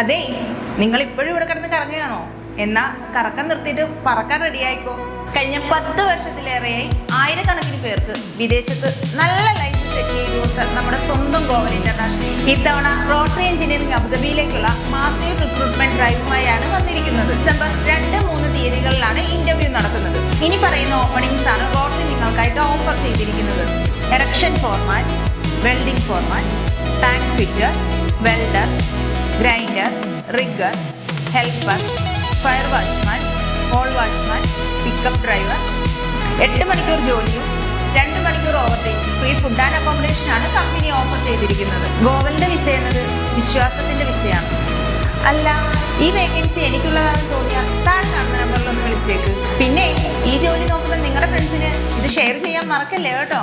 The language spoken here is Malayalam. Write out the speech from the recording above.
അതെ, നിങ്ങൾ ഇപ്പോഴും ഇവിടെ കിടന്ന് കറങ്ങുകയാണോ? എന്നാ കറക്കം നിർത്തിയിട്ട് പറക്കാൻ റെഡിയായിക്കോ. കഴിഞ്ഞ 10 വർഷത്തിലേറെയായി ആയിരക്കണക്കിന് പേർക്ക് വിദേശത്ത് നല്ല ലൈഫ് സെറ്റ് ചെയ്ത് കൊടുത്ത നമ്മുടെ സ്വന്തം ഗോവൽ ഇന്റർനാഷണൽ ഇത്തവണ റോട്ടറി എഞ്ചിനീയറിംഗ് അബുദാബിയിലേക്കുള്ള മാസീവ് റിക്രൂട്ട്മെന്റ് ഡ്രൈവുമായാണ് വന്നിരിക്കുന്നത്. ഡിസംബർ 2-3 തീയതികളിലാണ് ഇന്റർവ്യൂ നടക്കുന്നത്. ഇനി പറയുന്ന ഓപ്പണിംഗ്സ് ആണ് റോട്ടറി നിങ്ങൾക്കായിട്ട് ഓഫർ ചെയ്തിരിക്കുന്നത്. Erection foreman, welding foreman, tank fitter, welder, grinder, rigger, helper, fire watchman, hole watchman, pickup driver. 8 മണിക്കൂർ ജോലിയും 2 മണിക്കൂർ overtime, free food and accommodation ആണ് കമ്പനി ഓഫർ ചെയ്തിരിക്കുന്നത്. ഗോവലിന്റെ വിസ എന്നത് വിശ്വാസത്തിന്റെ വിസയാണ്. അല്ല, ഈ വേക്കൻസി എനിക്കുള്ളതാണെന്ന് തോന്നിയാൽ താഴെ കാണുന്ന നമ്പറിലൊന്ന് വിളിച്ചേക്ക്. പിന്നെ ഈ ജോലി നോക്കുമ്പോൾ നിങ്ങളുടെ ഫ്രണ്ട്സിന് ഇത് ഷെയർ ചെയ്യാൻ മറക്കല്ലേ കേട്ടോ.